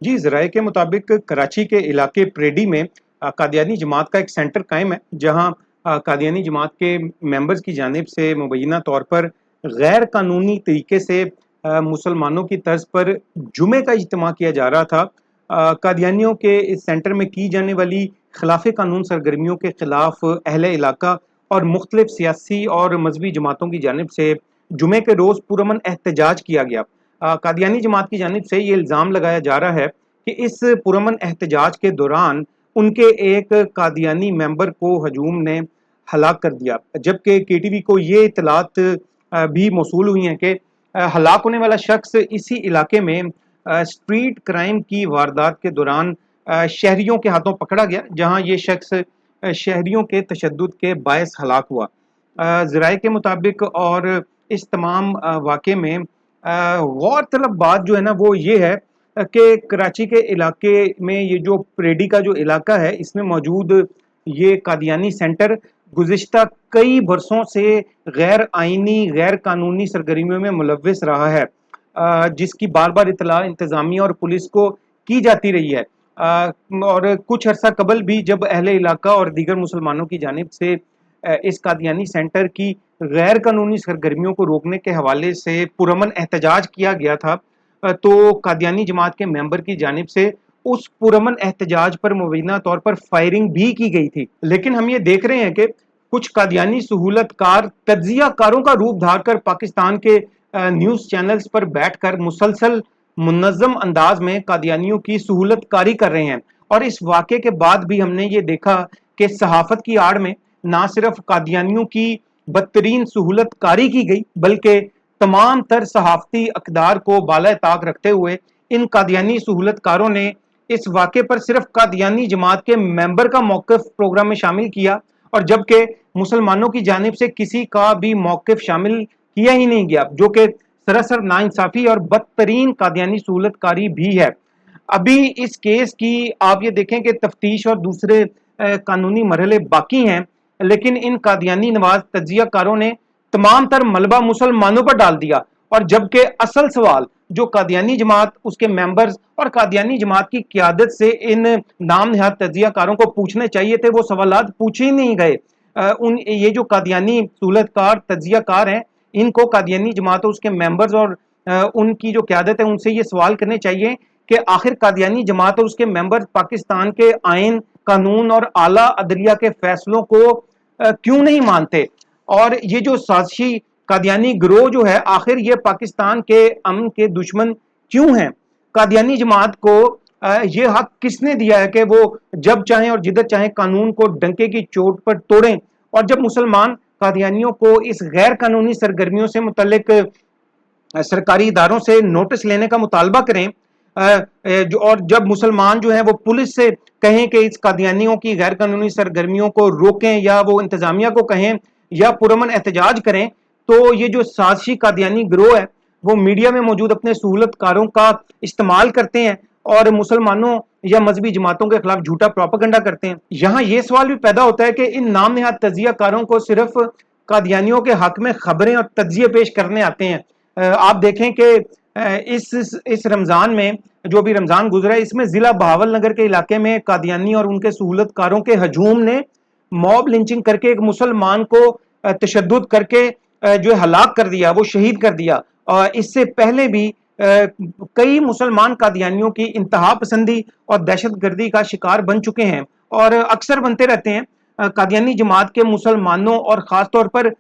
जी, ज़राए के मुताबिक कराची के इलाके प्रेडी में कादियानी जमात का एक सेंटर कायम है, जहाँ कादियानी जमात के मेंबर्स की जानिब से मुबैना तौर पर गैर कानूनी तरीके से मुसलमानों की तर्ज पर जुमे का इज्तिमा किया जा रहा था। कादियानियों के इस सेंटर में की जाने वाली खिलाफ कानून सरगर्मियों के खिलाफ अहले इलाका और मुख्तलिफ सियासी और मजहबी जमातों की जानिब से जुमे के रोज़ पुरअमन एहतजाज किया गया। कादियानी जमात की जानिब से ये इल्ज़ाम लगाया जा रहा है कि इस पुरअमन एहतजाज के दौरान उनके एक कादियानी मेंबर को हजूम ने हलाक कर दिया, जबकि केटीवी को ये इतलात भी मौसूल हुई हैं कि हलाक होने वाला शख्स इसी इलाके में स्ट्रीट क्राइम की वारदात के दौरान शहरियों के हाथों पकड़ा गया, जहां ये शख्स शहरियों के तशद्दुद के बायस हलाक हुआ। ज़राए के मुताबिक और इस तमाम वाक़े में गौरतलब बात जो है ना वो ये है कि कराची के इलाके में ये जो प्रेडी का जो इलाका है, इसमें मौजूद ये कादियानी सेंटर गुज़िश्ता कई बरसों से गैर आइनी गैर कानूनी सरगर्मियों में मुलव्वस रहा है, जिसकी बार बार इतला इंतज़ामिया और पुलिस को की जाती रही है। और कुछ अर्सा कबल भी जब अहले इलाका और दीगर मुसलमानों की जानिब से इस कादियानी सेंटर की गैर कानूनी सरगर्मियों को रोकने के हवाले से पुरअमन एहतजाज किया गया था, तो कादियानी जमात के मेंबर की जानिब से उस पुरअमन एहतजाज पर मुबैना तौर पर फायरिंग भी की गई थी। लेकिन हम ये देख रहे हैं कि कुछ कादियानी सहूलतकार तज्जिया कारों का रूप धार कर पाकिस्तान के न्यूज़ चैनल्स पर बैठ कर मुसलसल मुनज़्ज़म अंदाज में कादियानियों की सहूलतकारी कर रहे हैं। और इस वाक़े के बाद भी हमने ये देखा कि सहाफ़त की आड़ में ना सिर्फ कादियानियों की बदतरीन सहूलतकारी की गई, बल्कि तमाम तर सहाफ़ती अक़दार को बाला ताक रखते हुए इन कादियानी सहूलतकारों ने इस वाक़े पर सिर्फ कादियानी जमात के मेंबर का मौक़िफ़ प्रोग्राम में शामिल किया, और जबकि मुसलमानों की जानिब से किसी का भी मौक़िफ़ शामिल किया ही नहीं गया, जो कि सरासर नाइंसाफ़ी और बदतरीन कादियानी सहूलतकारी भी है। अभी इस केस की आप ये देखें कि तफ्तीश और दूसरे कानूनी मरहले बाकी हैं, लेकिन इन कादियानी नवाज तज्जियाकारों ने तमाम तर मलबा मुसलमानों पर डाल दिया, और जबकि असल सवाल जो कादियानी जमात, उसके मेंबर्स और कादियानी जमात की क़यादत से इन नाम नहाद तज्जियाकारों को पूछने चाहिए थे, वो सवालात पूछे ही नहीं गए। ये जो कादियानी सहूलतकार तज्जियाकार हैं, इनको कादियानी जमात और उसके मेंबर्स और उनकी जो क़यादत है उनसे ये सवाल करने चाहिए कि आखिर कादियानी जमात और उसके मेंबर्स पाकिस्तान के आइन, कानून और आला अदलिया के फैसलों को क्यों नहीं मानते, और ये जो साजिशी कादियानी गिरोह जो है, आखिर ये पाकिस्तान के अमन के दुश्मन क्यों हैं? कादियानी जमात को ये हक किसने दिया है कि वो जब चाहें और जिधर चाहें कानून को डंके की चोट पर तोड़ें, और जब मुसलमान कादियानियों को इस गैर कानूनी सरगर्मियों से मुतल्लिक सरकारी इदारों से नोटिस लेने का मुतालबा करें, और जब मुसलमान जो हैं वो पुलिस से कहें कि इस कादियानियों की गैर कानूनी सरगर्मियों को रोकें, या वो इंतजामिया को कहें या पुरअमन एहतजाज करें, तो ये जो साजिशी कादियानी गिरोह है वो मीडिया में मौजूद अपने सहूलतकारों का इस्तेमाल करते हैं और मुसलमानों या मजहबी जमातों के खिलाफ झूठा प्रोपेगेंडा करते हैं। यहाँ ये सवाल भी पैदा होता है कि इन नाम नहाद तज्जियाकारों को सिर्फ कादियानियों के हक में खबरें और तज्जिए पेश करने आते हैं। आप देखें कि इस रमज़ान में जो भी रमज़ान गुजरा है, इसमें ज़िला बहावल नगर के इलाके में कादियानी और उनके सहूलतकारों के हजूम ने मॉब लिंचिंग करके एक मुसलमान को तशद्दुद करके जो हलाक कर दिया, वो शहीद कर दिया। इससे पहले भी कई मुसलमान कादियानियों की इंतहा पसंदी और दहशत गर्दी का शिकार बन चुके हैं, और अक्सर बनते रहते हैं। कादियानी जमात के मुसलमानों और ख़ास तौर पर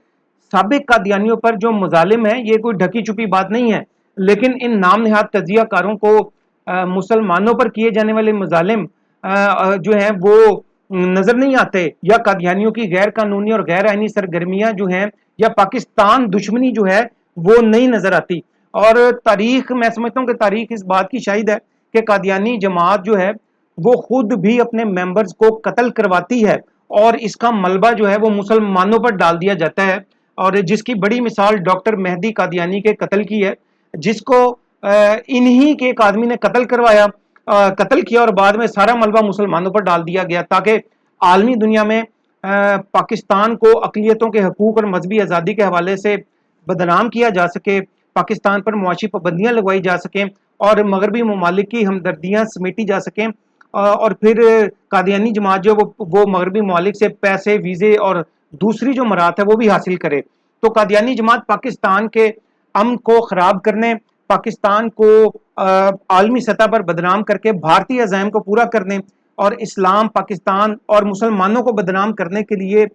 साबिक कादियानियों पर जो मजालिम है, ये कोई ढकी छुपी बात नहीं है, लेकिन इन नाम नहाद तज्जियाकारों को मुसलमानों पर किए जाने वाले मजालिम जो हैं वो नजर नहीं आते, या कादियानियों की गैर कानूनी और गैर आइनी सरगर्मियां जो हैं, या पाकिस्तान दुश्मनी जो है वो नहीं नजर आती। और तारीख, मैं समझता हूँ कि तारीख इस बात की शाहिद है कि कादियानी जमात जो है वो खुद भी अपने मेंबर्स को कत्ल करवाती है, और इसका मलबा जो है वो मुसलमानों पर डाल दिया जाता है, और जिसकी बड़ी मिसाल डॉक्टर मेहदी कादियानी के कत्ल की है, जिसको इन्हीं के एक आदमी ने कत्ल करवाया, कत्ल किया, और बाद में सारा मलबा मुसलमानों पर डाल दिया गया, ताकि आलमी दुनिया में पाकिस्तान को अक़लियतों के हकूक़ और मजहबी आज़ादी के हवाले से बदनाम किया जा सके, पाकिस्तान पर मुआशी पाबंदियाँ लगवाई जा सकें, اور مغربی ممالک کی ہمدردیاں سمیٹی جا سکیں، اور پھر قادیانی جماعت جو وہ مغربی ممالک سے پیسے، ویزے اور دوسری جو مرات ہے وہ بھی حاصل کرے۔ تو قادیانی جماعت پاکستان کے امن کو خراب کرنے، پاکستان کو عالمی سطح پر بدنام کر کے بھارتی عزائم کو پورا کرنے اور اسلام، پاکستان اور مسلمانوں کو بدنام کرنے کے لیے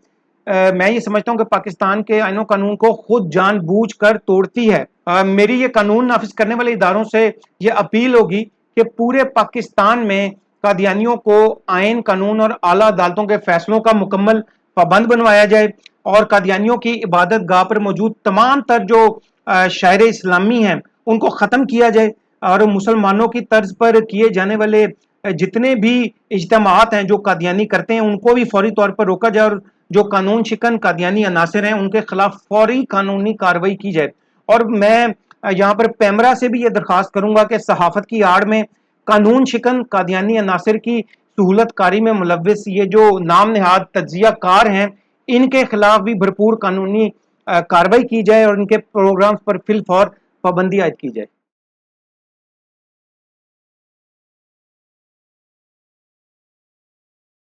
میں یہ سمجھتا ہوں کہ پاکستان کے آئین و قانون کو خود جان بوجھ کر توڑتی ہے۔ میری یہ قانون نافذ کرنے والے اداروں سے یہ اپیل ہوگی کہ پورے پاکستان میں قادیانیوں کو آئین، قانون اور اعلیٰ عدالتوں کے فیصلوں کا مکمل پابند بنوایا جائے، اور قادیانیوں کی عبادت گاہ پر موجود تمام تر جو شاعر اسلامی ہیں ان کو ختم کیا جائے، اور مسلمانوں کی طرز پر کیے جانے والے جتنے بھی اجتماعات ہیں جو قادیانی کرتے ہیں ان کو بھی فوری طور پر روکا جائے، اور جو قانون شکن قادیانی عناصر ہیں ان کے خلاف فوری قانونی کارروائی کی جائے۔ اور میں یہاں پر پیمرا سے بھی یہ درخواست کروں گا کہ صحافت کی آڑ میں قانون شکن قادیانی عناصر کی سہولت کاری میں ملوث یہ جو نام نہاد تجزیہ کار ہیں ان کے خلاف بھی بھرپور قانونی کارروائی کی جائے اور ان کے پروگرامز پر فی الفور پابندی عائد کی جائے۔